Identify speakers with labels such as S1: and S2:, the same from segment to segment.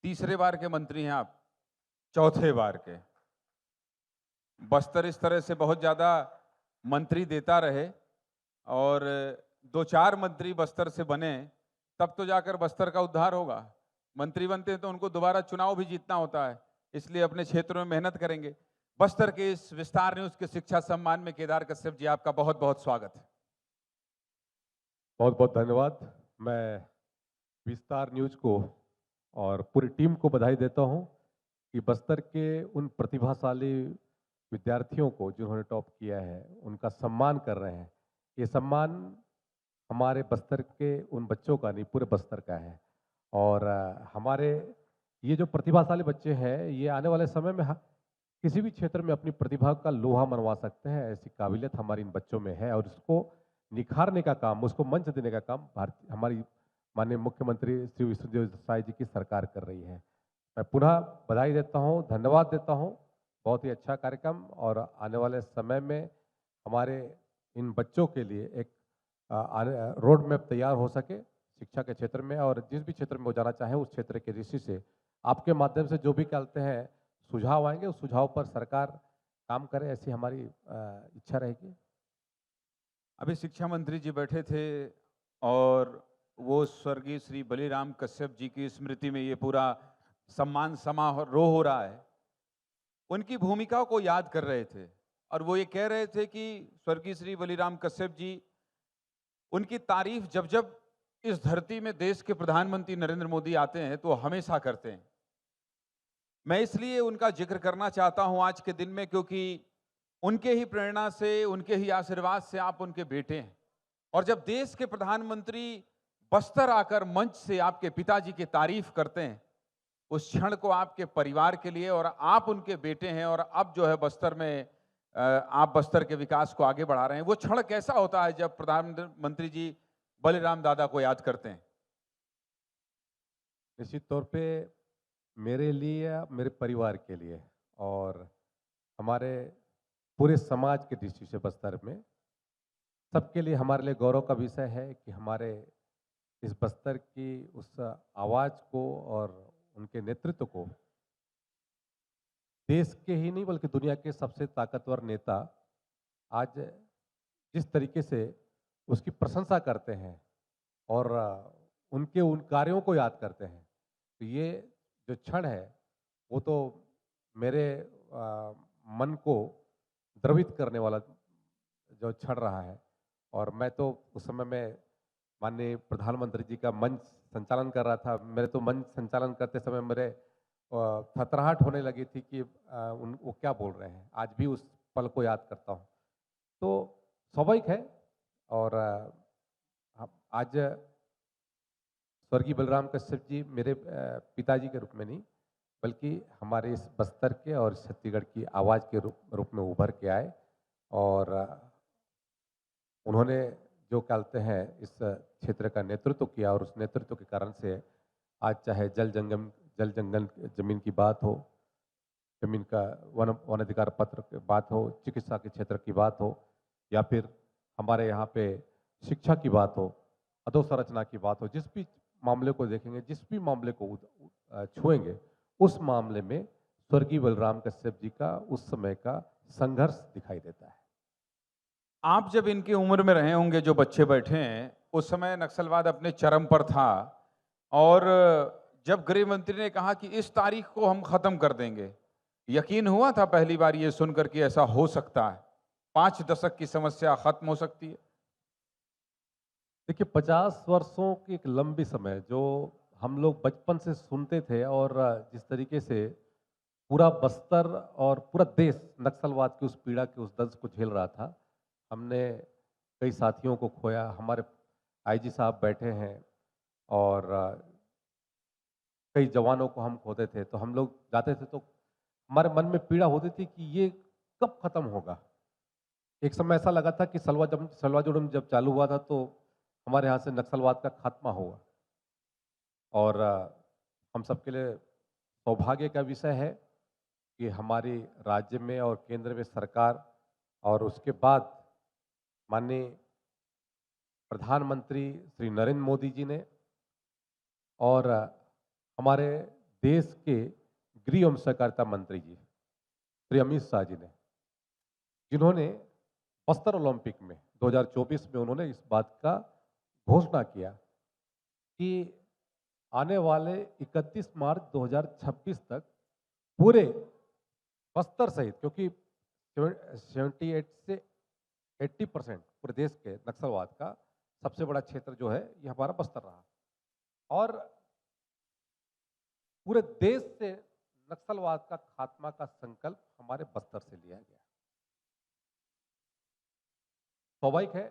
S1: तीसरे बार के मंत्री हैं आप, चौथे बार के। बस्तर इस तरह से बहुत ज़्यादा मंत्री देता रहे और 2-4 मंत्री बस्तर से बने, तब तो जाकर बस्तर का उद्धार होगा। मंत्री बनते हैं तो उनको दोबारा चुनाव भी जीतना होता है, इसलिए अपने क्षेत्र में मेहनत करेंगे। बस्तर के इस विस्तार न्यूज़ के शिक्षा सम्मान में केदार कश्यप जी आपका बहुत-बहुत स्वागत है।
S2: बहुत बहुत धन्यवाद। मैं विस्तार न्यूज को और पूरी टीम को बधाई देता हूं कि बस्तर के उन प्रतिभाशाली विद्यार्थियों को जिन्होंने टॉप किया है उनका सम्मान कर रहे हैं। ये सम्मान हमारे बस्तर के उन बच्चों का नहीं, पूरे बस्तर का है। और हमारे ये जो प्रतिभाशाली बच्चे हैं ये आने वाले समय में किसी भी क्षेत्र में अपनी प्रतिभा का लोहा मनवा सकते हैं। ऐसी काबिलियत हमारी इन बच्चों में है और इसको निखारने का काम, उसको मंच देने का काम भारतीय हमारी माननीय मुख्यमंत्री श्री विष्णुदेव साय जी की सरकार कर रही है। मैं पुनः बधाई देता हूं, धन्यवाद देता हूं। बहुत ही अच्छा कार्यक्रम और आने वाले समय में हमारे इन बच्चों के लिए एक रोड मैप तैयार हो सके शिक्षा के क्षेत्र में, और जिस भी क्षेत्र में वो जाना चाहे उस क्षेत्र के ऋषि से आपके माध्यम से जो भी कहते हैं सुझाव आएंगे, उस सुझाव पर सरकार काम करे, ऐसी हमारी इच्छा रहेगी।
S1: अभी शिक्षा मंत्री जी बैठे थे और वो स्वर्गीय श्री बलिराम कश्यप जी की स्मृति में ये पूरा सम्मान समारोह हो रहा है। उनकी भूमिका को याद कर रहे थे और वो ये कह रहे थे कि स्वर्गीय श्री बलिराम कश्यप जी, उनकी तारीफ जब जब इस धरती में देश के प्रधानमंत्री नरेंद्र मोदी आते हैं तो हमेशा करते हैं। मैं इसलिए उनका जिक्र करना चाहता हूं आज के दिन में, क्योंकि उनके ही प्रेरणा से, उनके ही आशीर्वाद से आप उनके बेटे हैं। और जब देश के प्रधानमंत्री बस्तर आकर मंच से आपके पिताजी की तारीफ करते हैं, उस क्षण को आपके परिवार के लिए, और आप उनके बेटे हैं और अब जो है बस्तर में आप बस्तर के विकास को आगे बढ़ा रहे हैं, वो क्षण कैसा होता है जब प्रधानमंत्री जी बलिराम दादा को याद करते हैं?
S2: निश्चित तौर पे मेरे लिए या मेरे परिवार के लिए और हमारे पूरे समाज के दृष्टि से बस्तर में सबके लिए हमारे लिए गौरव का विषय है कि हमारे इस बस्तर की उस आवाज़ को और उनके नेतृत्व को देश के ही नहीं बल्कि दुनिया के सबसे ताकतवर नेता आज जिस तरीके से उसकी प्रशंसा करते हैं और उनके उन कार्यों को याद करते हैं, तो ये जो क्षण है वो तो मेरे मन को द्रवित करने वाला जो क्षण रहा है। और मैं तो उस समय में माननीय प्रधानमंत्री जी का मंच संचालन कर रहा था। मेरे तो मंच संचालन करते समय मेरे थतराहट होने लगी थी कि वो क्या बोल रहे हैं। आज भी उस पल को याद करता हूँ। तो स्वाभाविक है। और आज स्वर्गीय बलराम कश्यप जी मेरे पिताजी के रूप में नहीं बल्कि हमारे इस बस्तर के और छत्तीसगढ़ की आवाज़ के रूप में उभर के आए। और उन्होंने जो कहते हैं इस क्षेत्र का नेतृत्व किया और उस नेतृत्व के कारण से आज चाहे जल जंगल जमीन की बात हो, जमीन का वन अधिकार पत्र की बात हो, चिकित्सा के क्षेत्र की बात हो, या फिर हमारे यहाँ पे शिक्षा की बात हो, अधोसंरचना की बात हो, जिस भी मामले को देखेंगे, जिस भी मामले को छुएंगे, उस मामले में स्वर्गीय बलराम कश्यप जी का उस समय का संघर्ष दिखाई देता है।
S1: आप जब इनकी उम्र में रहे होंगे, जो बच्चे बैठे हैं, उस समय नक्सलवाद अपने चरम पर था और जब गृह मंत्री ने कहा कि इस तारीख को हम खत्म कर देंगे, यकीन हुआ था पहली बार ये सुनकर कि ऐसा हो सकता है, 5 दशक की समस्या खत्म हो सकती है?
S2: देखिए 50 वर्षों की एक लंबी समय जो हम लोग बचपन से सुनते थे, और जिस तरीके से पूरा बस्तर और पूरा देश नक्सलवाद की उस पीड़ा के उस दर्द को झेल रहा था। हमने कई साथियों को खोया, हमारे आईजी साहब बैठे हैं, और कई जवानों को हम खोते थे। तो हम लोग जाते थे तो हमारे मन में पीड़ा होती थी कि ये कब खत्म होगा। एक समय ऐसा लगा था कि सलवा जुडम जब चालू हुआ था तो हमारे यहाँ से नक्सलवाद का खात्मा होगा। और हम सबके लिए सौभाग्य का विषय है कि हमारी राज्य में और केंद्र में सरकार और उसके बाद माननीय प्रधानमंत्री श्री नरेंद्र मोदी जी ने और हमारे देश के गृह एवं सहकारिता मंत्री जी श्री अमित शाह जी ने, जिन्होंने बस्तर ओलंपिक में 2024 में उन्होंने इस बात का घोषणा किया कि आने वाले 31 मार्च 2026 तक पूरे बस्तर सहित, क्योंकि 78 से 80% पूरे देश के नक्सलवाद का सबसे बड़ा क्षेत्र जो है ये हमारा बस्तर रहा, और पूरे देश से नक्सलवाद का खात्मा का संकल्प हमारे बस्तर से लिया गया। स्वाभाविक है,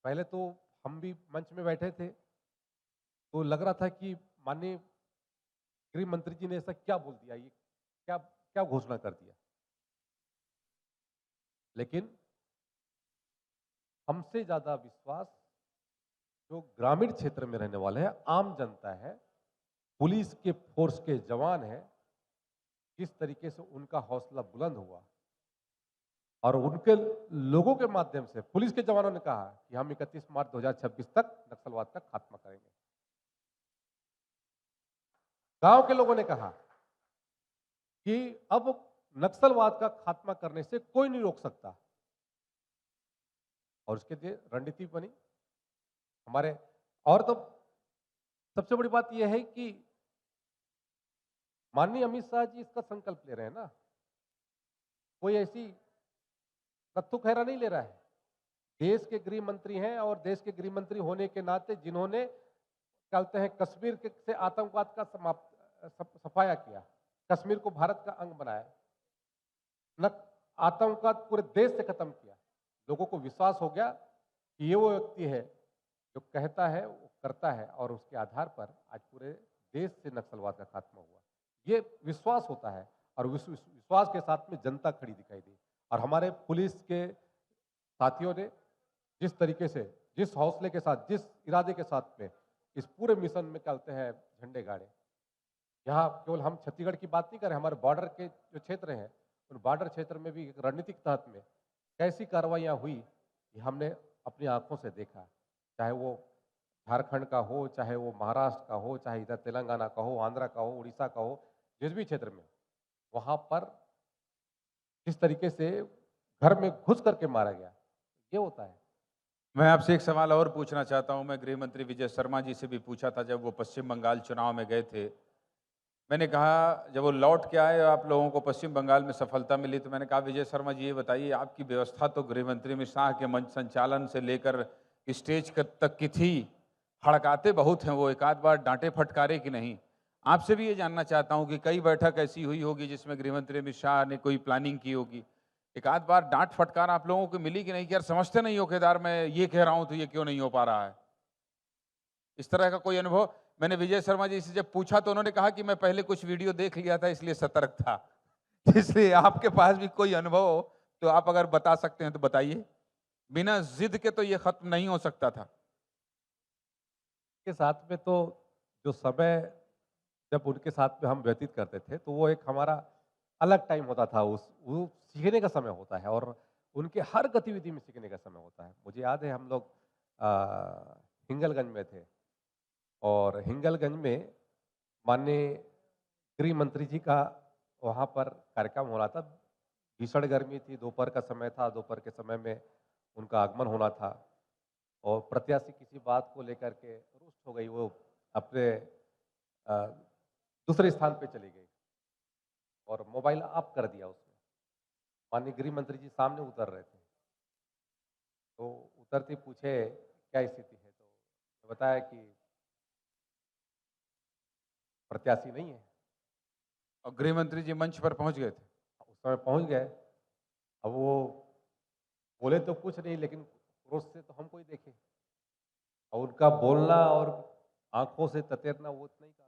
S2: पहले तो हम भी मंच में बैठे थे तो लग रहा था कि माननीय गृह मंत्री जी ने ऐसा क्या बोल दिया, ये क्या क्या घोषणा कर दिया। लेकिन हमसे ज्यादा विश्वास जो ग्रामीण क्षेत्र में रहने वाले हैं, आम जनता है, पुलिस के फोर्स के जवान हैं, किस तरीके से उनका हौसला बुलंद हुआ और उनके लोगों के माध्यम से पुलिस के जवानों ने कहा कि हम 31 मार्च 2026 तक नक्सलवाद का खात्मा करेंगे। गांव के लोगों ने कहा कि अब नक्सलवाद का खात्मा करने से कोई नहीं रोक सकता, और उसके लिए रणनीति बनी हमारे। और तो सबसे बड़ी बात यह है कि माननीय अमित शाह जी इसका संकल्प ले रहे हैं ना, कोई ऐसी कत्तू खैरा नहीं ले रहा है। देश के गृह मंत्री हैं और देश के गृह मंत्री होने के नाते जिन्होंने कहते हैं कश्मीर से आतंकवाद का सफाया किया, कश्मीर को भारत का अंग बनाया, न आतंकवाद पूरे देश से खत्म किया, लोगों को विश्वास हो गया कि ये वो व्यक्ति है जो कहता है वो करता है, और उसके आधार पर आज पूरे देश से नक्सलवाद का खात्मा हुआ। ये विश्वास होता है, और विश्वास के साथ में जनता खड़ी दिखाई दी। और हमारे पुलिस के साथियों ने जिस तरीके से, जिस हौसले के साथ, जिस इरादे के साथ में इस पूरे मिशन में कहते हैं झंडे गाड़े। यहाँ केवल हम छत्तीसगढ़ की बात नहीं कर रहे, हमारे बॉर्डर के जो क्षेत्र हैं उन बॉर्डर क्षेत्र में भी एक रणनीतिक तहत में कैसी कार्रवाइयाँ हुई कि हमने अपनी आंखों से देखा, चाहे वो झारखंड का हो, चाहे वो महाराष्ट्र का हो, चाहे इधर तेलंगाना का हो, आंध्रा का हो, उड़ीसा का हो, जिस भी क्षेत्र में, वहाँ पर जिस तरीके से घर में घुस करके मारा गया, ये होता है।
S1: मैं आपसे एक सवाल और पूछना चाहता हूं। मैं गृह मंत्री विजय शर्मा जी से भी पूछा था जब वो पश्चिम बंगाल चुनाव में गए थे। मैंने कहा जब वो लौट के आए, आप लोगों को पश्चिम बंगाल में सफलता मिली, तो मैंने कहा विजय शर्मा जी ये बताइए, आपकी व्यवस्था तो गृह मंत्री अमित शाह के मंच संचालन से लेकर स्टेज तक की थी, हड़काते बहुत हैं वो, एक आध बार डांटे फटकारे कि नहीं? आपसे भी ये जानना चाहता हूँ कि कई बैठक ऐसी हुई होगी जिसमें गृह मंत्री अमित शाह ने कोई प्लानिंग की होगी, एक आध बार डांट फटकार आप लोगों को मिली कि नहीं कि यार समझते नहीं हो केदार, मैं ये कह रहा हूं तो ये क्यों नहीं हो पा रहा है? इस तरह का कोई अनुभव? मैंने विजय शर्मा जी से जब पूछा तो उन्होंने कहा कि मैं पहले कुछ वीडियो देख लिया था इसलिए सतर्क था। इसलिए आपके पास भी कोई अनुभव हो तो आप अगर बता सकते हैं तो बताइए। बिना जिद के तो ये खत्म नहीं हो सकता था।
S2: के साथ में तो जो समय जब उनके साथ में हम व्यतीत करते थे तो वो एक हमारा अलग टाइम होता था, वो सीखने का समय होता है, और उनके हर गतिविधि में सीखने का समय होता है। मुझे याद है हम लोग हिंगलगंज में थे, और हिंगलगंज में माननीय गृह मंत्री जी का वहाँ पर कार्यक्रम हो रहा था। भीषण गर्मी थी, दोपहर का समय था, दोपहर के समय में उनका आगमन होना था, और प्रत्याशी किसी बात को लेकर के रुष्ट हो गई, वो अपने दूसरे स्थान पे चली गई और मोबाइल ऑफ कर दिया उसने। माननीय गृह मंत्री जी सामने उतर रहे थे, तो उतरते पूछे क्या स्थिति है, तो बताया कि प्रत्याशी नहीं है।
S1: और गृह मंत्री जी मंच पर पहुंच गए थे?
S2: उस समय पहुंच गए। अब वो बोले तो कुछ नहीं, लेकिन क्रोध से तो हमको ही देखे, और उनका बोलना और आंखों से ततेरना वो इतना ही काफी।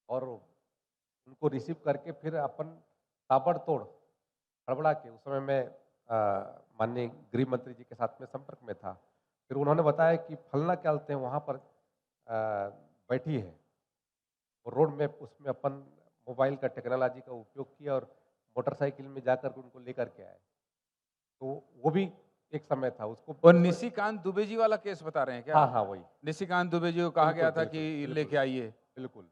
S2: और उनको रिसीव करके फिर अपन ताबड़तोड़ हड़बड़ा के, उस समय मैं माननीय गृह मंत्री जी के साथ में संपर्क में था, फिर उन्होंने बताया कि फलना क्या बोलते हैं वहाँ पर बैठी है, और रोड मैप उसमें अपन मोबाइल का टेक्नोलॉजी का उपयोग किया और मोटरसाइकिल में जाकर के उनको लेकर के आए। तो वो भी एक समय था उसको।
S1: और निशिकांत दुबे जी वाला केस बता रहे हैं क्या?
S2: हाँ हाँ, वही
S1: निशिकांत दुबे जी को कहा गया था
S2: बिल्कुल,
S1: कि
S2: बिल्कुल।
S1: लेके आइए।
S2: बिल्कुल।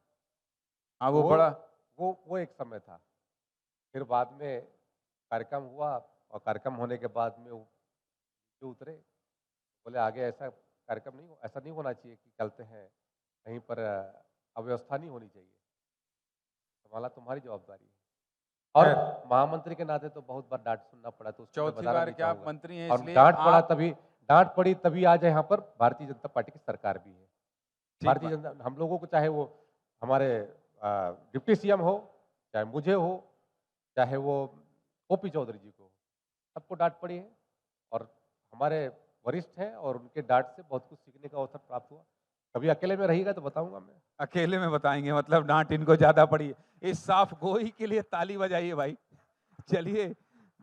S1: हाँ, वो
S2: वो
S1: बड़ा
S2: वो एक समय था। फिर बाद में कार्यक्रम हुआ और कार्यक्रम होने के बाद में वो नीचे उतरे, बोले आगे ऐसा कार्यक्रम नहीं ऐसा नहीं होना चाहिए कि चलते हैं कहीं पर अव्यवस्था नहीं होनी चाहिए। संभाला तुम्हारी जवाबदारी है। और
S1: खैर
S2: महामंत्री के नाते तो बहुत बार डाँट सुनना पड़ा, तो उसको मैं
S1: चौथी
S2: बताना
S1: बार
S2: नहीं
S1: क्या आप
S2: चाहूँगा।
S1: मंत्री हैं
S2: और
S1: इसलिए आप
S2: डाँट पड़ी तभी आज यहाँ पर भारतीय जनता पार्टी की सरकार भी है।
S1: ठीक
S2: भारतीय
S1: बात।
S2: जनता हम लोगों को चाहे वो हमारे डिप्टी सीएम हो, चाहे मुझे हो, चाहे वो ओपी चौधरी जी को हो, सबको डाँट पड़ी है और हमारे वरिष्ठ हैं और उनके डाँट से बहुत कुछ सीखने का अवसर प्राप्त हुआ। कभी अकेले में रहिएगा तो बताऊँगा मैं।
S1: अकेले में बताएँगे मतलब डाँट इनको ज़्यादा पड़ी है। इस साफ गोई के लिए ताली बजाइए भाई। चलिए,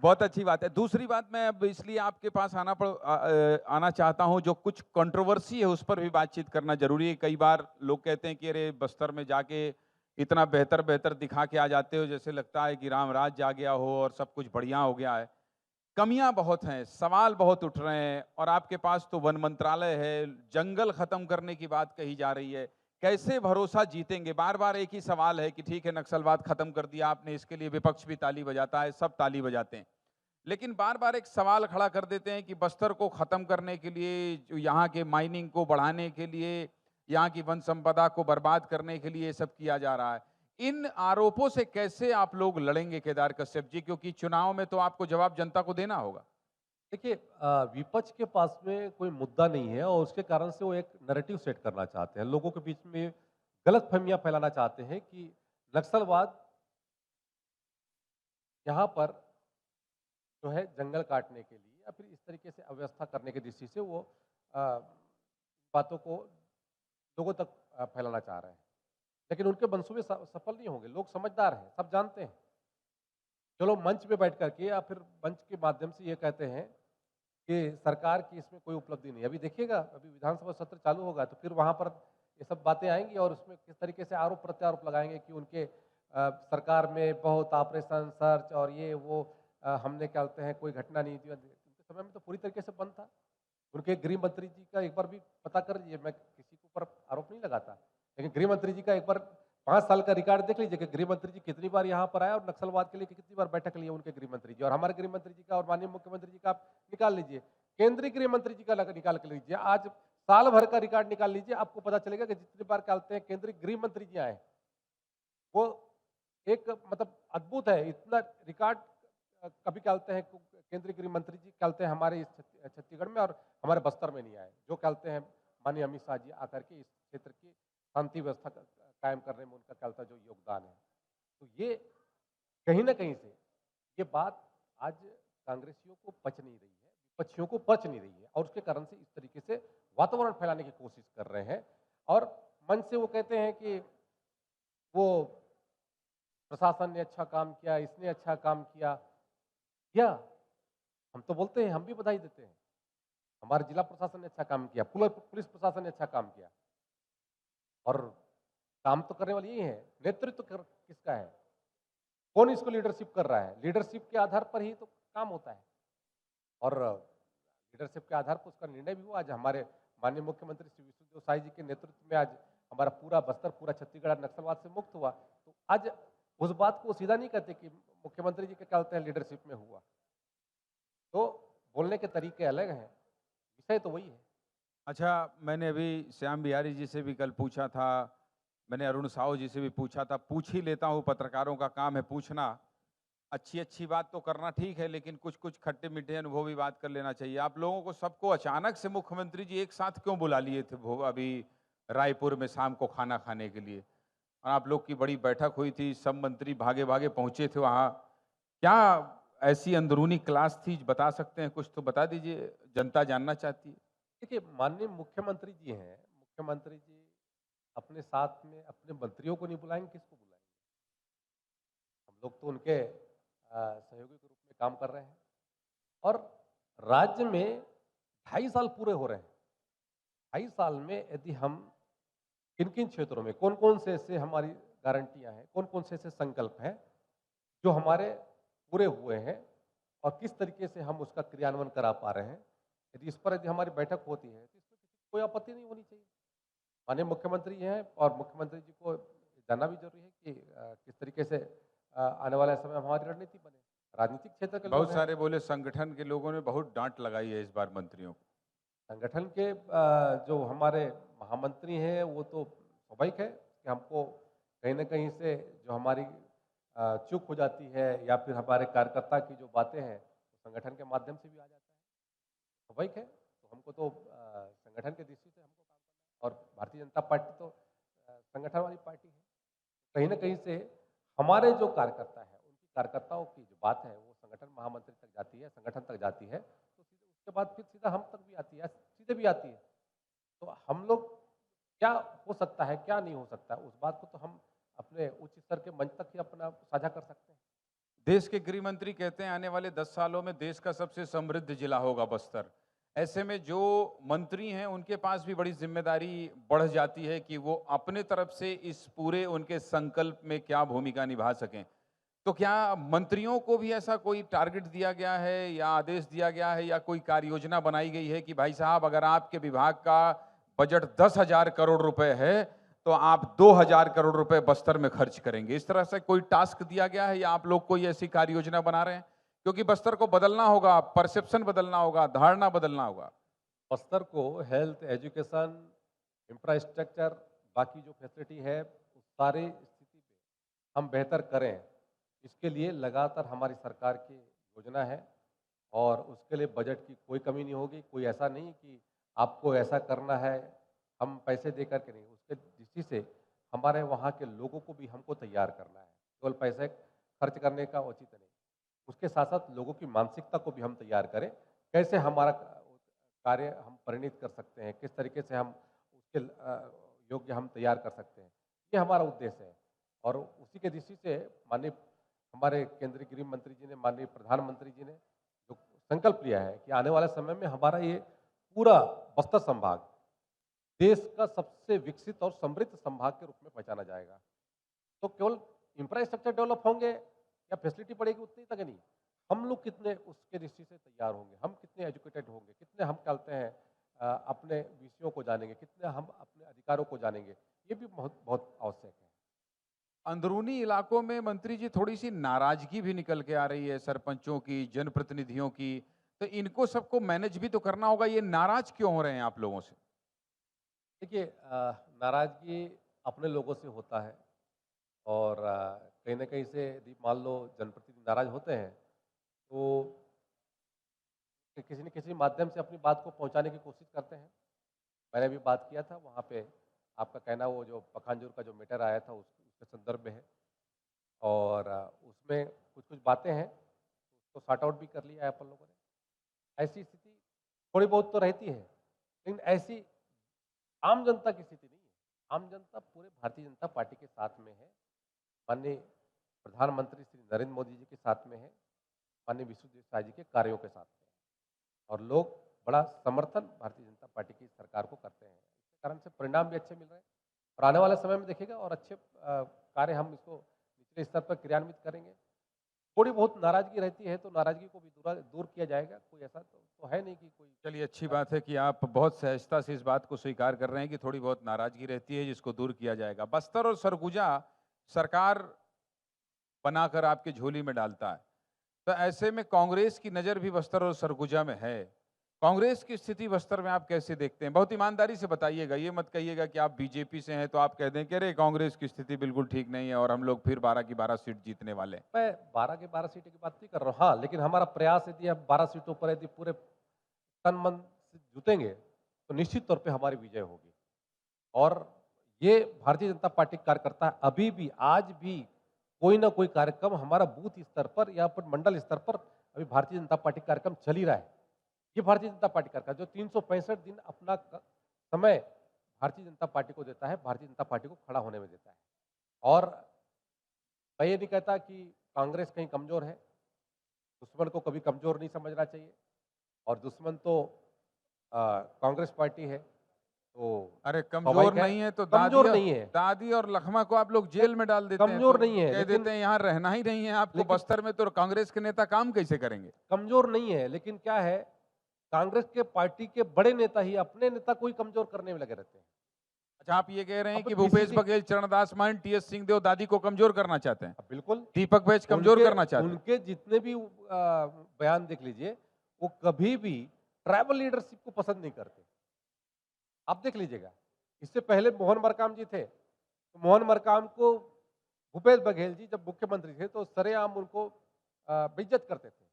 S1: बहुत अच्छी बात है। दूसरी बात मैं अब इसलिए आपके पास आना चाहता हूँ, जो कुछ कंट्रोवर्सी है उस पर भी बातचीत करना ज़रूरी है। कई बार लोग कहते हैं कि अरे बस्तर में जाके इतना बेहतर-बेहतर दिखा के आ जाते हो, जैसे लगता है कि राम राज्य आ गया हो और सब कुछ बढ़िया हो गया है। कमियाँ बहुत हैं, सवाल बहुत उठ रहे हैं और आपके पास तो वन मंत्रालय है, जंगल खत्म करने की बात कही जा रही है। कैसे भरोसा जीतेंगे? बार-बार एक ही सवाल है कि ठीक है नक्सलवाद खत्म कर दिया आपने, इसके लिए विपक्ष भी ताली बजाता है, सब ताली बजाते हैं। लेकिन बार-बार एक सवाल खड़ा कर देते हैं कि बस्तर को खत्म करने के लिए, जो यहाँ के माइनिंग को बढ़ाने के लिए, यहाँ की वन संपदा को बर्बाद करने के लिए ये सब किया जा रहा है। इन आरोपों से कैसे आप लोग लड़ेंगे केदार कश्यप जी? क्योंकि चुनाव में तो आपको जवाब जनता को देना होगा।
S2: देखिए विपक्ष के पास में कोई मुद्दा नहीं है और उसके कारण से वो एक नैरेटिव सेट करना चाहते हैं। लोगों के बीच में गलतफ़हमियाँ फैलाना चाहते हैं कि नक्सलवाद यहाँ पर जो है जंगल काटने के लिए या फिर इस तरीके से अव्यवस्था करने की दृष्टि से वो बातों को लोगों तक फैलाना चाह रहे हैं। लेकिन उनके मंसूबे सफल नहीं होंगे। लोग समझदार हैं, सब जानते हैं। जो लोग मंच पे बैठ कर के या फिर मंच के माध्यम से ये कहते हैं कि सरकार की इसमें कोई उपलब्धि नहीं है। अभी देखिएगा, अभी विधानसभा सत्र चालू होगा तो फिर वहाँ पर ये सब बातें आएँगी और उसमें किस तरीके से आरोप-प्रत्यारोप लगाएँगे कि उनके सरकार में बहुत ऑपरेशन सर्च और ये वो हमने क्या बोलते हैं कोई घटना नहीं थी। उनके समय में तो पूरी तरीके से बंद था। उनके गृह मंत्री जी का एक बार भी पता कर लीजिए, मैं किसी के ऊपर आरोप नहीं लगाता। लेकिन गृह मंत्री जी का एक बार 5 साल का रिकॉर्ड देख लीजिए कि गृह मंत्री जी कितनी बार यहाँ पर आए और नक्सलवाद के लिए कितनी बार बैठक ली है उनके गृह मंत्री जी और हमारे गृह मंत्री जी का और माननीय मुख्यमंत्री जी का आप निकाल लीजिए। केंद्रीय गृह मंत्री जी का निकाल के लीजिए। आज साल भर का रिकॉर्ड निकाल लीजिए, आपको पता चलेगा कि जितनी बार कहते हैं केंद्रीय गृह मंत्री जी आए, वो एक मतलब अद्भुत है। इतना रिकॉर्ड कभी कहते हैं केंद्रीय गृह मंत्री जी कहते हैं हमारे इस छत्तीसगढ़ में और हमारे बस्तर में नहीं आए। जो कहते हैं माननीय अमित शाह जी आकर के इस क्षेत्र की शांति व्यवस्था कायम करने में उनका कहता जो योगदान है। तो ये कहीं न कहीं से ये बात आज कांग्रेसियों को पच नहीं रही है, विपक्षियों को पच नहीं रही है और उसके कारण से इस तरीके से वातावरण फैलाने की कोशिश कर रहे हैं और मंच से वो कहते हैं कि वो प्रशासन ने अच्छा काम किया, इसने अच्छा काम किया। या हम तो बोलते हैं, हम भी बधाई देते हैं। हमारे जिला प्रशासन ने अच्छा काम किया, पुलिस प्रशासन ने अच्छा काम किया और काम तो करने वाले यही है। नेतृत्व किसका है? कौन इसको लीडरशिप कर रहा है? लीडरशिप के आधार पर ही तो काम होता है और लीडरशिप के आधार पर उसका निर्णय भी हुआ। आज हमारे माननीय मुख्यमंत्री श्री विष्णुदेव साय जी के नेतृत्व में आज हमारा पूरा बस्तर, पूरा छत्तीसगढ़ नक्सलवाद से मुक्त हुआ। तो आज उस बात को सीधा नहीं कहते कि मुख्यमंत्री जी के क्या होते हैं लीडरशिप में हुआ। तो बोलने के तरीके अलग हैं, विषय तो वही है।
S1: अच्छा, मैंने अभी श्याम बिहारी जी से भी कल पूछा था, मैंने अरुण साहू जी से भी पूछा था, पूछ ही लेता हूँ, पत्रकारों का काम है पूछना। अच्छी-अच्छी बात तो करना ठीक है, लेकिन कुछ-कुछ खट्टे-मीठे अनुभव भी बात कर लेना चाहिए। आप लोगों को सबको अचानक से मुख्यमंत्री जी एक साथ क्यों बुला लिए थे वो अभी रायपुर में शाम को खाना खाने के लिए? और आप लोग की बड़ी बैठक हुई थी, सब मंत्री भागे-भागे पहुँचे थे वहाँ। क्या ऐसी अंदरूनी क्लास थी, बता सकते हैं? कुछ तो बता दीजिए, जनता जानना चाहती है।
S2: देखिए, माननीय मुख्यमंत्री जी हैं, मुख्यमंत्री जी अपने साथ में अपने मंत्रियों को नहीं बुलाएँगे, किसको बुलाएँगे? हम लोग तो उनके सहयोगी के रूप में काम कर रहे हैं और राज्य में 2.5 साल पूरे हो रहे हैं। 2.5 साल में यदि हम किन-किन क्षेत्रों में कौन-कौन से ऐसे हमारी गारंटियाँ हैं, कौन-कौन से ऐसे संकल्प हैं, जो हमारे पूरे हुए हैं और किस तरीके से हम उसका क्रियान्वयन करा पा रहे हैं। यदि इस पर हमारी बैठक होती है, तो इसमें किसी को कोई आपत्ति नहीं होनी चाहिए। माननीय मुख्यमंत्री हैं और मुख्यमंत्री जी को जानना भी जरूरी है कि किस तरीके से आने वाले समय में हमारी रणनीति बने। राजनीतिक क्षेत्र के लोग
S1: बहुत
S2: हैं,
S1: सारे बोले संगठन के लोगों ने बहुत डांट लगाई है इस बार मंत्रियों को।
S2: संगठन के जो हमारे महामंत्री हैं वो तो स्वाभाविक है कि हमको कहीं ना कहीं से जो हमारी चूक हो जाती है या फिर हमारे कार्यकर्ता की जो बातें हैं वो संगठन के माध्यम से भी आ जाता है, स्वाभाविक है। तो हमको तो संगठन के दृष्टि से हमको काम करना है और भारतीय जनता पार्टी तो संगठन वाली पार्टी है। कहीं ना कहीं से हमारे जो कार्यकर्ता है उनकी कार्यकर्ताओं की जो बात है वो संगठन महामंत्री तक जाती है, संगठन तक जाती है, तो सीधे उसके बाद फिर सीधा हम तक भी आती है, सीधे भी आती है। तो हम लोग क्या हो सकता है क्या नहीं हो सकता है उस बात को तो हम अपने उच्च स्तर के मंच तक ही अपना साझा कर सकते हैं।
S1: देश के गृह मंत्री कहते हैं आने वाले 10 सालों में देश का सबसे समृद्ध जिला होगा बस्तर। ऐसे में जो मंत्री हैं उनके पास भी बड़ी जिम्मेदारी बढ़ जाती है कि वो अपने तरफ से इस पूरे उनके संकल्प में क्या भूमिका निभा सकें। तो क्या मंत्रियों को भी ऐसा कोई टारगेट दिया गया है या आदेश दिया गया है या कोई कार्य योजना बनाई गई है कि भाई साहब अगर आपके विभाग का बजट 10,000 करोड़ रुपए है तो आप 2,000 करोड़ रुपए बस्तर में खर्च करेंगे? इस तरह से कोई टास्क दिया गया है या आप लोग कोई ऐसी कार्य योजना बना रहे हैं? क्योंकि बस्तर को बदलना होगा, परसेप्शन बदलना होगा, धारणा बदलना होगा।
S2: बस्तर को हेल्थ, एजुकेशन, इंफ्रास्ट्रक्चर, बाकी जो फैसिलिटी है उस सारी स्थिति में हम बेहतर करें, इसके लिए लगातार हमारी सरकार की योजना है और उसके लिए बजट की कोई कमी नहीं होगी। कोई ऐसा नहीं कि आपको ऐसा करना है, हम पैसे दे करके नहीं, उसके दृष्टि से हमारे वहाँ के लोगों को भी हमको तैयार करना है, केवल पैसे खर्च करने का उचित नहीं। उसके साथ साथ लोगों की मानसिकता को भी हम तैयार करें, कैसे हमारा कार्य हम परिणित कर सकते हैं, किस तरीके से हम उसके योग्य हम तैयार कर सकते हैं, ये हमारा उद्देश्य है। और उसी के दृष्टि से माननीय हमारे केंद्रीय गृह मंत्री जी ने, माननीय प्रधानमंत्री जी ने जो संकल्प लिया है कि आने वाले समय में हमारा ये पूरा बस्तर संभाग देश का सबसे विकसित और समृद्ध संभाग के रूप में पहचाना जाएगा। तो केवल इंफ्रास्ट्रक्चर डेवलप होंगे या फैसिलिटी बढ़ेगी उतनी तक नहीं, हम लोग कितने उसके दृष्टि से तैयार होंगे, हम कितने एजुकेटेड होंगे, कितने हम कहते हैं अपने विषयों को जानेंगे, कितने हम अपने अधिकारों को जानेंगे, ये भी बहुत बहुत आवश्यक है।
S1: अंदरूनी इलाकों में मंत्री जी थोड़ी सी नाराजगी भी निकल के आ रही है सरपंचों की, जनप्रतिनिधियों की। तो इनको सबको मैनेज भी तो करना होगा। ये नाराज क्यों हो रहे हैं आप लोगों से?
S2: देखिए नाराजगी अपने लोगों से होता है और कहीं ना कहीं से यदि मान लो जनप्रतिनिधि नाराज होते हैं तो कि किसी न किसी माध्यम से अपनी बात को पहुंचाने की कोशिश करते हैं। मैंने भी बात किया था वहाँ पे, आपका कहना वो जो पखानजोर का जो मैटर आया था उसके संदर्भ में है और उसमें कुछ कुछ बातें हैं उसको सॉर्ट आउट भी कर लिया है अपन लोगों ने। ऐसी स्थिति थोड़ी बहुत तो रहती है, लेकिन ऐसी आम जनता की स्थिति नहीं है। आम जनता पूरे भारतीय जनता पार्टी के साथ में है, माननीय प्रधानमंत्री श्री नरेंद्र मोदी जी के साथ में है, माननीय विश्वजीत साय जी के कार्यों के साथ में है और लोग बड़ा समर्थन भारतीय जनता पार्टी की सरकार को करते हैं। इसके कारण से परिणाम भी अच्छे मिल रहे हैं और आने वाले समय में देखिएगा और अच्छे कार्य हम इसको निचले स्तर पर क्रियान्वित करेंगे। थोड़ी बहुत नाराजगी रहती है तो नाराजगी को भी दूर किया जाएगा, कोई ऐसा तो है नहीं कि कोई।
S1: चलिए, अच्छी बात है कि आप बहुत सहजता से इस बात को स्वीकार कर रहे हैं कि थोड़ी बहुत नाराजगी रहती है जिसको दूर किया जाएगा। बस्तर और सरगुजा सरकार बनाकर आपके झोली में डालता है। तो ऐसे में कांग्रेस की नज़र भी बस्तर और सरगुजा में है। कांग्रेस की स्थिति बस्तर में आप कैसे देखते हैं? बहुत ईमानदारी से बताइएगा, ये मत कहिएगा कि आप बीजेपी से हैं तो आप कह दें कि अरे कांग्रेस की स्थिति बिल्कुल ठीक नहीं है और हम लोग फिर 12 की 12 सीट जीतने वाले हैं।
S2: मैं 12 की 12 सीटों की बात नहीं कर रहा हूँ, हाँ, लेकिन हमारा प्रयास यदि हम 12 सीटों पर यदि पूरे तन मन से जुटेंगे तो निश्चित तौर पे हमारी विजय होगी। और ये भारतीय जनता पार्टी के कार्यकर्ता अभी भी आज भी कोई ना कोई कार्यक्रम हमारा बूथ स्तर पर या फिर मंडल स्तर पर अभी भारतीय जनता पार्टी कार्यक्रम चल ही रहा है। ये भारतीय जनता पार्टी कार्यक्रम जो 365 दिन अपना समय भारतीय जनता पार्टी को देता है, भारतीय जनता पार्टी को खड़ा होने में देता है। और मैं ये नहीं कहता कि कांग्रेस कहीं कमजोर है, दुश्मन को कभी कमजोर नहीं समझना चाहिए और दुश्मन तो कांग्रेस पार्टी है, तो
S1: अरे कमजोर
S2: स्वाभाविक है,
S1: नहीं है तो
S2: कमजोर नहीं है,
S1: दादी और लखमा को आप लोग जेल में डाल देते हैं, तो
S2: कमजोर नहीं है,
S1: कह देते हैं यहाँ रहना ही नहीं है आपको
S2: लेकिन
S1: बस्तर में, तो कांग्रेस के नेता काम कैसे करेंगे?
S2: कमजोर नहीं है, लेकिन क्या है, कांग्रेस के पार्टी के बड़े नेता ही अपने नेता को ही कमजोर करने में लगे रहते हैं।
S1: अच्छा, आप ये कह रहे हैं
S2: अब
S1: कि भूपेश
S2: पीसीसी
S1: बघेल, चरणदास मान, टीएस सिंहदेव दादी को कमजोर करना चाहते हैं,
S2: बिल्कुल
S1: दीपक बैज कमजोर
S2: उनके
S1: करना चाहते हैं।
S2: उनके जितने भी बयान देख लीजिए, वो कभी भी ट्राइबल लीडरशिप को पसंद नहीं करते। आप देख लीजिएगा, इससे पहले मोहन मरकाम जी थे, तो मोहन मरकाम को भूपेश बघेल जी जब मुख्यमंत्री थे तो सरेआम उनको बेइज्जत करते थे।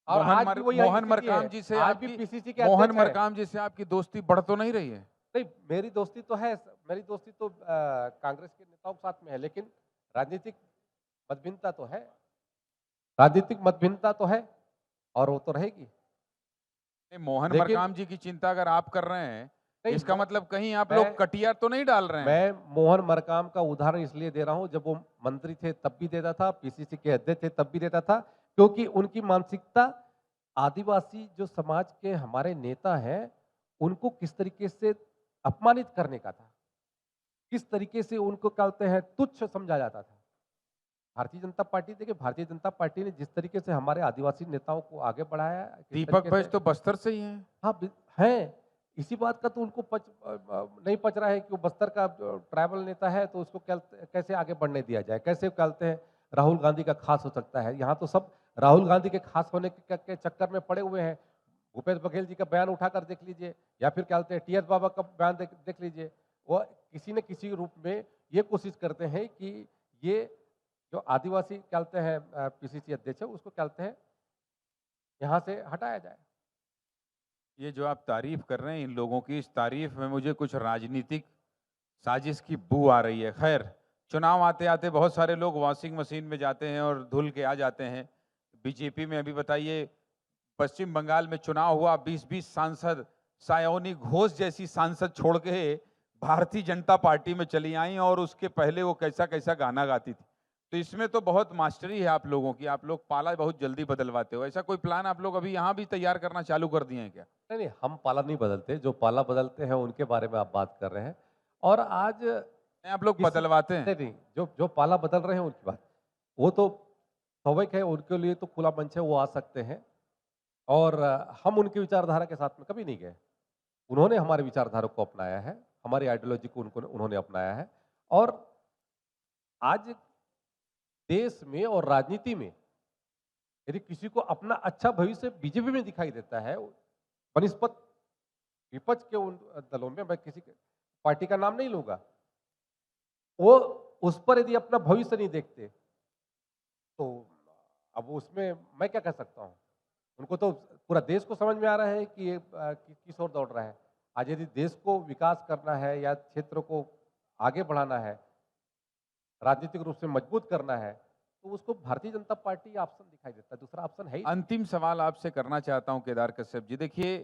S2: और आज भी वही
S1: मोहन
S2: स्थिति है।
S1: मरकाम जी से
S2: आज भी
S1: आपकी
S2: पीसीसी के
S1: मोहन
S2: अध्यक्ष है।
S1: मरकाम जी से आपकी दोस्ती बढ़ तो नहीं रही है?
S2: नहीं, मेरी दोस्ती तो है, मेरी दोस्ती तो कांग्रेस के नेताओं के साथ में है, लेकिन राजनीतिक मतभिन्नता तो है, राजनीतिक मतभिन्नता तो है और वो तो रहेगी।
S1: नहीं, मोहन
S2: लेकिन
S1: मरकाम जी की चिंता अगर आप कर रहे हैं,
S2: नहीं,
S1: इसका मतलब कहीं आप
S2: मैं
S1: लोग कटिया तो नहीं डाल रहे हैं?
S2: मैं मोहन मरकाम का उदाहरण इसलिए दे रहा हूं, जब वो मंत्री थे तब भी देता था, पीसीसी के अध्यक्ष थे तब भी देता था, क्योंकि उनकी मानसिकता आदिवासी जो समाज के हमारे नेता हैं उनको किस तरीके से अपमानित करने का था, किस तरीके से उनको कहते हैं तुच्छ समझा जाता था। भारतीय जनता पार्टी, देखिए भारतीय जनता पार्टी ने जिस तरीके से हमारे आदिवासी नेताओं को आगे बढ़ाया है, किस
S1: दीपक
S2: तरीके
S1: बैज
S2: से
S1: तो बस्तर से ही हैं।
S2: हाँ है, इसी बात का तो उनको नहीं पच रहा है कि वो बस्तर का ट्राइबल नेता है, तो उसको कैसे आगे बढ़ने दिया जाए, कैसे कहते हैं राहुल गांधी का खास हो सकता है। यहाँ तो सब राहुल गांधी के खास होने के चक्कर में पड़े हुए हैं। भूपेश बघेल जी का बयान उठाकर देख लीजिए, या फिर क्या कहते हैं टीएस बाबा का बयान देख लीजिए, वो किसी न किसी रूप में ये कोशिश करते हैं कि ये जो आदिवासी क्या कहते हैं पीसीसी अध्यक्ष है उसको क्या कहते हैं यहाँ से हटाया जाए।
S1: ये जो आप तारीफ कर रहे हैं इन लोगों की, इस तारीफ में मुझे कुछ राजनीतिक साजिश की बू आ रही है। खैर, चुनाव आते आते बहुत सारे लोग वॉशिंग मशीन में जाते हैं और धुल के आ जाते हैं। बीजेपी में अभी बताइए, पश्चिम बंगाल में चुनाव हुआ, 20-20 सांसद सायोनी घोष जैसी सांसद छोड़ के भारतीय जनता पार्टी में चली आई, और उसके पहले वो कैसा कैसा गाना गाती थी। तो इसमें तो बहुत मास्टरी है आप लोगों की, आप लोग पाला बहुत जल्दी बदलवाते हो। ऐसा कोई प्लान आप लोग अभी यहाँ भी तैयार करना चालू कर दिए हैं क्या?
S2: नहीं नहीं, हम पाला नहीं बदलते, जो पाला बदलते हैं उनके बारे में आप बात कर रहे हैं। और आज
S1: नहीं, आप लोग
S2: किसी
S1: बदलवाते हैं?
S2: नहीं नहीं, जो जो पाला बदल रहे हैं उनकी बात, वो तो स्वाभाविक है, उनके लिए तो खुला मंच है, वो आ सकते हैं। और हम उनकी विचारधारा के साथ में कभी नहीं गए। उन्होंने हमारे विचारधारा को अपनाया है, हमारी आइडियोलॉजी को उन्होंने अपनाया है। और आज देश में और राजनीति में यदि किसी को अपना अच्छा भविष्य बीजेपी में दिखाई देता है, बनिस्पत विपक्ष के उन दलों में, मैं किसी पार्टी का नाम नहीं लूंगा, वो उस पर यदि अपना भविष्य नहीं देखते तो अब उसमें मैं क्या कह सकता हूँ। उनको तो पूरा देश को समझ में आ रहा है कि ये किस ओर दौड़ रहा है। आज यदि देश को विकास करना है या क्षेत्र को आगे बढ़ाना है, राजनीतिक रूप से मजबूत करना है, तो उसको भारतीय जनता पार्टी ऑप्शन दिखाई देता है, दूसरा ऑप्शन है ही नहीं।
S1: अंतिम सवाल आपसे करना चाहता हूं केदार कश्यप जी। देखिए,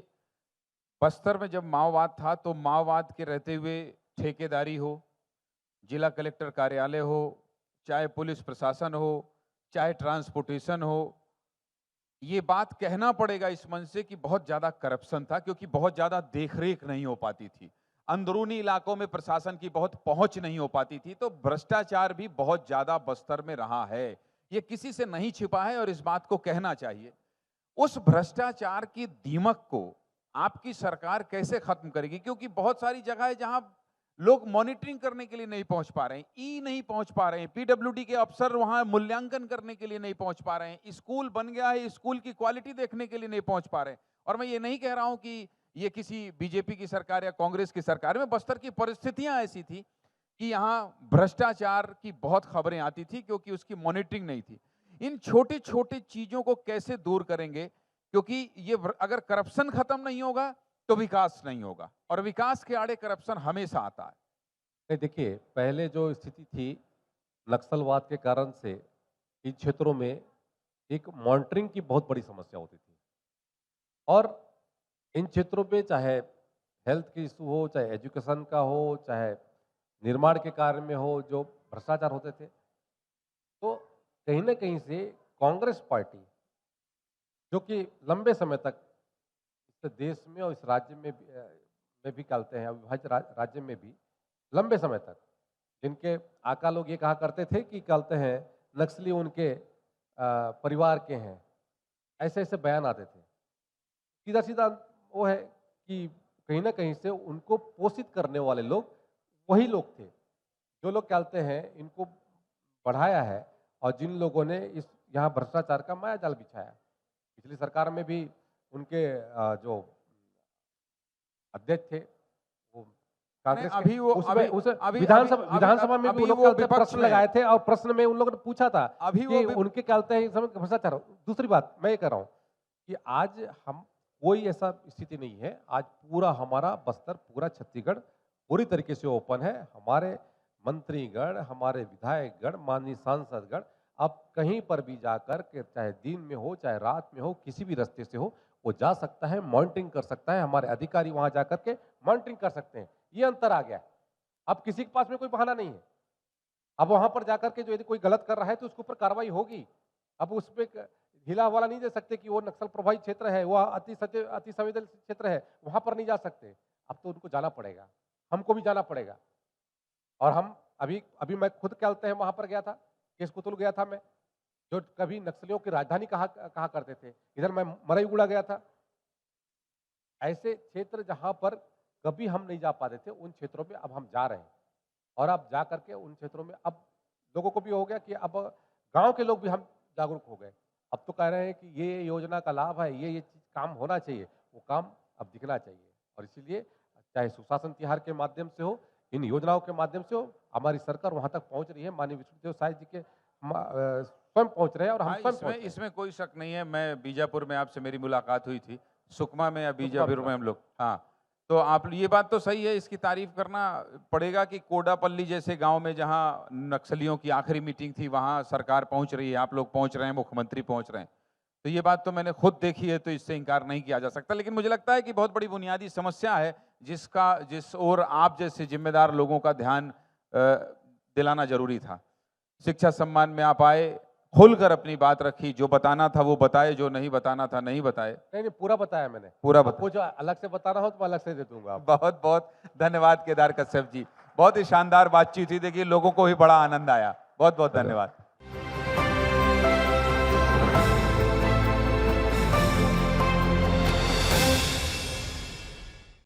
S1: बस्तर में जब माओवाद था तो माओवाद के रहते हुए ठेकेदारी हो, जिला कलेक्टर कार्यालय हो, चाहे पुलिस प्रशासन हो, चाहे ट्रांसपोर्टेशन हो, ये बात कहना पड़ेगा इस मंच से कि बहुत ज्यादा करप्शन था, क्योंकि बहुत ज्यादा देखरेख नहीं हो पाती थी, अंदरूनी इलाकों में प्रशासन की बहुत पहुंच नहीं हो पाती थी, तो भ्रष्टाचार भी बहुत ज्यादा बस्तर में रहा है। ये किसी से नहीं छिपा है और इस बात को कहना चाहिए। उस भ्रष्टाचार की दीमक को आपकी सरकार कैसे खत्म करेगी? क्योंकि बहुत सारी जगह है जहां लोग मॉनिटरिंग करने के लिए नहीं पहुंच पा रहे हैं, ई नहीं पहुंच पा रहे हैं, पीडब्ल्यूडी के अफसर वहां मूल्यांकन करने के लिए नहीं पहुंच पा रहे हैं, स्कूल बन गया है, स्कूल की क्वालिटी देखने के लिए नहीं पहुंच पा रहे हैं। और मैं ये नहीं कह रहा हूं कि ये किसी बीजेपी की सरकार या कांग्रेस की सरकार में, बस्तर की परिस्थितियां ऐसी थी कि यहां भ्रष्टाचार की बहुत खबरें आती थी क्योंकि उसकी मॉनिटरिंग नहीं थी। इन छोटी छोटी चीजों को कैसे दूर करेंगे? क्योंकि ये अगर करप्शन खत्म नहीं होगा तो विकास नहीं होगा, और विकास के आड़े करप्शन हमेशा आता है।
S2: नहीं, देखिए पहले जो स्थिति थी नक्सलवाद के कारण से इन क्षेत्रों में एक मॉनिटरिंग की बहुत बड़ी समस्या होती थी। और इन क्षेत्रों में चाहे हेल्थ की इशू हो, चाहे एजुकेशन का हो, चाहे निर्माण के कार्य में हो, जो भ्रष्टाचार होते थे, तो कहीं ना कहीं से कांग्रेस पार्टी, जो कि लंबे समय तक इस देश में और इस राज्य में भी कहते हैं अविभाज्य राज्य में भी लंबे समय तक, जिनके आका लोग ये कहा करते थे कि कहते हैं नक्सली उनके परिवार के हैं, ऐसे ऐसे बयान आते थे। सीधा सीधा वो है कि कहीं ना कहीं से उनको पोषित करने वाले लोग वही लोग थे जो लोग कहते हैं इनको बढ़ाया है, और जिन लोगों ने इस यहाँ भ्रष्टाचार का माया जाल बिछाया। पिछली सरकार में भी उनके जो अध्यक्ष थे वो
S1: नहीं,
S2: कांग्रेस के,
S1: अभी वो
S2: उसमें
S1: अभी
S2: उस
S1: अभी
S2: विधानसभा
S1: अभी
S2: विधानसभा में भी
S1: अभी
S2: वो लोग
S1: वो
S2: कहते हैं
S1: विपक्ष
S2: प्रश्न
S1: में
S2: लगाए थे, और प्रश्न में उन लोगों ने पूछा था
S1: अभी
S2: कि
S1: वो
S2: उनके कहते हैं इस समय भ्रष्टाचार। दूसरी बात मैं ये कह रहा हूँ कि आज हम कोई ऐसा स्थिति नहीं है, आज पूरा हमारा बस्तर, पूरा छत्तीसगढ़ पूरी तरीके से ओपन है। हमारे मंत्रीगण, हमारे विधायकगण, माननीय सांसदगण अब कहीं पर भी जाकर के, चाहे दिन में हो चाहे रात में हो, किसी भी रास्ते से हो, वो जा सकता है, मॉनिटरिंग कर सकता है। हमारे अधिकारी वहां जाकर के मॉनिटरिंग कर सकते हैं। ये अंतर आ गया है। अब किसी के पास में कोई बहाना नहीं है। अब वहां पर जाकर के जो यदि कोई गलत कर रहा है तो उसके ऊपर कार्रवाई होगी। अब उस पर ढीला हवाला नहीं दे सकते कि वो नक्सल प्रभावित क्षेत्र है, वो अति संवेदनशील क्षेत्र है, वहां पर नहीं जा सकते। अब तो उनको जाना पड़ेगा, हमको भी जाना पड़ेगा। और हम अभी अभी मैं खुद कहते हैं वहां पर गया था, केसकुतुल गया था मैं, जो कभी नक्सलियों की राजधानी कहा करते थे। इधर मैं मरईगुड़ा गया था। ऐसे क्षेत्र जहां पर कभी हम नहीं जा पाते थे, उन क्षेत्रों में अब हम जा रहे हैं। और अब जा करके उन क्षेत्रों में अब लोगों को भी हो गया कि अब गांव के लोग भी हम जागरूक हो गए। अब तो कह रहे हैं कि ये योजना का लाभ है, ये चीज काम होना चाहिए, वो काम अब दिखना चाहिए। और इसीलिए चाहे सुशासन तिहार के माध्यम से हो, इन योजनाओं के माध्यम से हो, हमारी सरकार वहां तक पहुंच रही है। माननीय विष्णुदेव साय जी के स्वयं पहुंच रहे हैं, और हम
S1: हाँ,
S2: स्वयं
S1: इसमें
S2: पहुंच रहे हैं।
S1: इसमें कोई शक नहीं है। मैं बीजापुर में आपसे मेरी मुलाकात हुई थी, सुकमा में या बीजापुर
S2: में।
S1: में हम लोग, हाँ। तो आप ये बात तो सही है, इसकी तारीफ करना पड़ेगा कि कोडापल्ली जैसे गांव में जहां नक्सलियों की आखिरी मीटिंग थी, वहां सरकार पहुंच रही है, आप लोग पहुंच रहे हैं, मुख्यमंत्री पहुंच रहे हैं। तो ये बात तो मैंने खुद देखी है, तो इससे इनकार नहीं किया जा सकता। लेकिन मुझे लगता है कि बहुत बड़ी बुनियादी समस्या है जिस ओर आप जैसे जिम्मेदार लोगों का ध्यान दिलाना जरूरी था। शिक्षा सम्मान में आप आए, खुलकर अपनी बात रखी, जो बताना था वो बताए, जो नहीं बताना था नहीं बताए।
S2: नहीं, पूरा बताया मैंने,
S1: पूरा
S2: आपको जो अलग से बताना हो तो अलग से दे दूंगा।
S1: बहुत बहुत धन्यवाद केदार कश्यप जी, बहुत ही शानदार बातचीत हुई। देखिए लोगों को भी बड़ा आनंद आया। बहुत बहुत धन्यवाद।